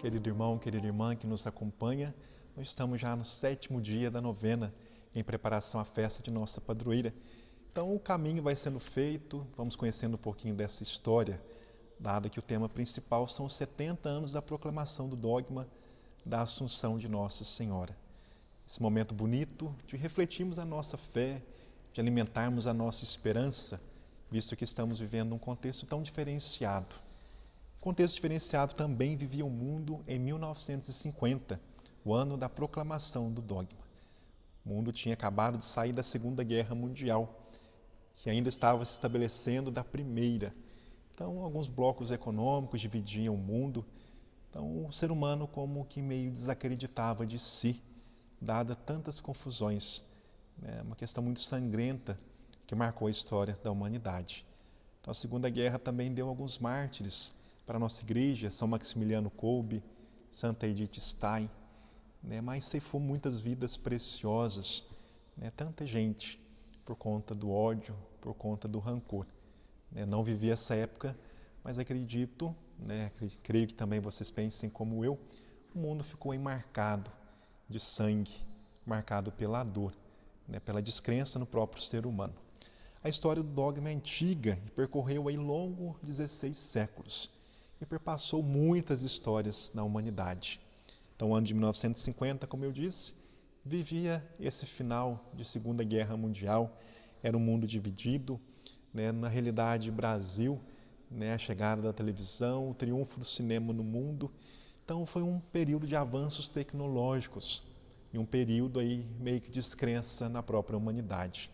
Querido irmão, querida irmã que nos acompanha, nós estamos já no 7º dia da novena, em preparação à festa de nossa padroeira. Então o caminho vai sendo feito, vamos conhecendo um pouquinho dessa história, dado que o tema principal são os 70 anos da proclamação do dogma da Assunção de Nossa Senhora. Esse momento bonito de refletirmos a nossa fé, de alimentarmos a nossa esperança, visto que estamos vivendo um contexto tão diferenciado. Contexto diferenciado também vivia o mundo em 1950, o ano da proclamação do dogma. O mundo tinha acabado de sair da Segunda Guerra Mundial, que ainda estava se estabelecendo da Primeira. Então, alguns blocos econômicos dividiam o mundo. Então, o ser humano como que meio desacreditava de si, dada tantas confusões. É uma questão muito sangrenta que marcou a história da humanidade. Então, a Segunda Guerra também deu alguns mártires para a nossa igreja, São Maximiliano Kolbe, Santa Edith Stein, mas ceifou muitas vidas preciosas, tanta gente, por conta do ódio, por conta do rancor. Não vivi essa época, mas acredito, creio que também vocês pensem como eu, o mundo ficou enmarcado de sangue, marcado pela dor, pela descrença no próprio ser humano. A história do dogma é antiga e percorreu aí longo 16 séculos e perpassou muitas histórias na humanidade. Então, o ano de 1950, como eu disse, vivia esse final de Segunda Guerra Mundial, era um mundo dividido, na realidade, Brasil, a chegada da televisão, o triunfo do cinema no mundo. Então, foi um período de avanços tecnológicos e um período aí meio que de descrença na própria humanidade.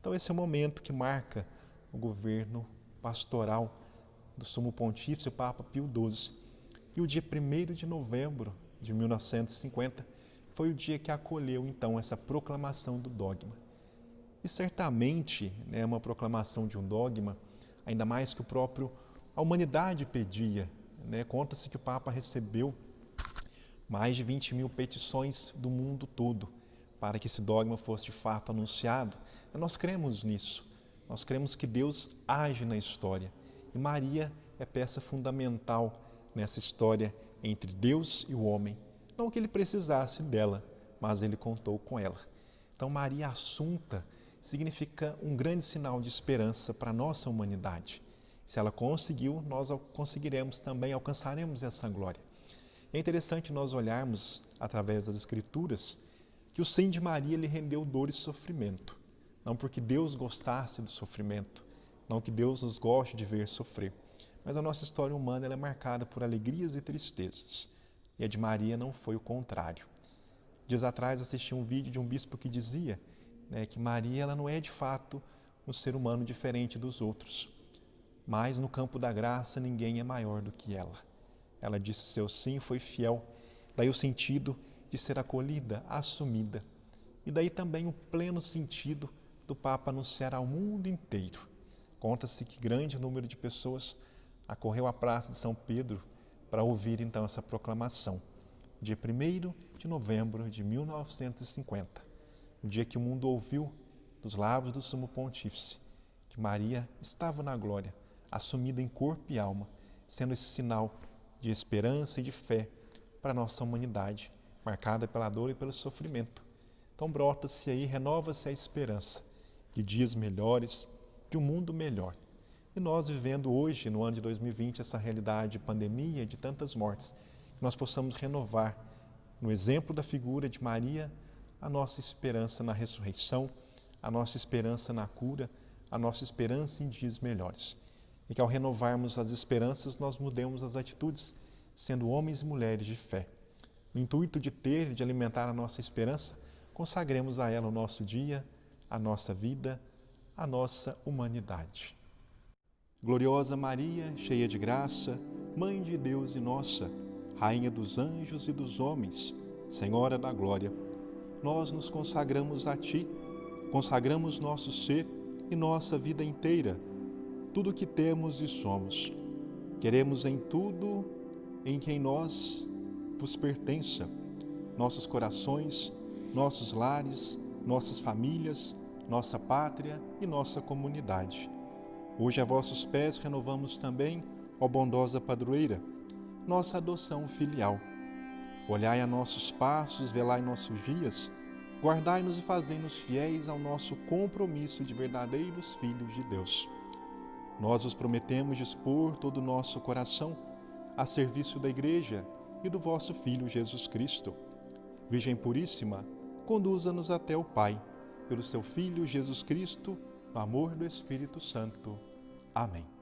Então, esse é o momento que marca o governo pastoral do Sumo Pontífice, o Papa Pio XII. E o dia 1º de novembro de 1950 foi o dia que acolheu, então, essa proclamação do dogma. E certamente, uma proclamação de um dogma, ainda mais que a humanidade pedia. Conta-se que o Papa recebeu mais de 20.000 petições do mundo todo para que esse dogma fosse de fato anunciado. Nós cremos nisso. Nós cremos que Deus age na história. E Maria é peça fundamental nessa história entre Deus e o homem. Não que ele precisasse dela, mas ele contou com ela. Então, Maria Assunta significa um grande sinal de esperança para a nossa humanidade. Se ela conseguiu, nós conseguiremos também, alcançaremos essa glória. É interessante nós olharmos, através das Escrituras, que o sim de Maria lhe rendeu dor e sofrimento. Não porque Deus gostasse do sofrimento, não que Deus nos goste de ver sofrer, mas a nossa história humana ela é marcada por alegrias e tristezas. E a de Maria não foi o contrário. Dias atrás assisti um vídeo de um bispo que dizia que Maria ela não é de fato um ser humano diferente dos outros, mas no campo da graça ninguém é maior do que ela. Ela disse seu sim, foi fiel. Daí o sentido de ser acolhida, assumida. E daí também o pleno sentido do Papa anunciar ao mundo inteiro. Conta-se que grande número de pessoas acorreu à Praça de São Pedro para ouvir então essa proclamação. Dia 1º de novembro de 1950, o dia que o mundo ouviu dos lábios do Sumo Pontífice que Maria estava na glória, assumida em corpo e alma, sendo esse sinal de esperança e de fé para a nossa humanidade, marcada pela dor e pelo sofrimento. Então brota-se aí, renova-se a esperança de dias melhores, de um mundo melhor. E nós vivendo hoje, no ano de 2020, essa realidade de pandemia, de tantas mortes, que nós possamos renovar, no exemplo da figura de Maria, a nossa esperança na ressurreição, a nossa esperança na cura, a nossa esperança em dias melhores. E que ao renovarmos as esperanças, nós mudemos as atitudes, sendo homens e mulheres de fé. No intuito de ter e de alimentar a nossa esperança, consagremos a ela o nosso dia, a nossa vida, a nossa humanidade. Gloriosa Maria, cheia de graça, Mãe de Deus e nossa, Rainha dos anjos e dos homens, Senhora da glória, nós nos consagramos a Ti, consagramos nosso ser e nossa vida inteira, tudo o que temos e somos. Queremos em tudo em que em nós vos pertença, nossos corações, nossos lares, nossas famílias, nossa pátria e nossa comunidade. Hoje a vossos pés renovamos também, ó bondosa padroeira, nossa adoção filial. Olhai a nossos passos, velai nossos dias, guardai-nos e fazei-nos fiéis ao nosso compromisso de verdadeiros filhos de Deus. Nós vos prometemos dispor todo o nosso coração a serviço da Igreja e do vosso Filho Jesus Cristo. Virgem Puríssima, conduza-nos até o Pai, pelo seu Filho Jesus Cristo, no amor do Espírito Santo. Amém.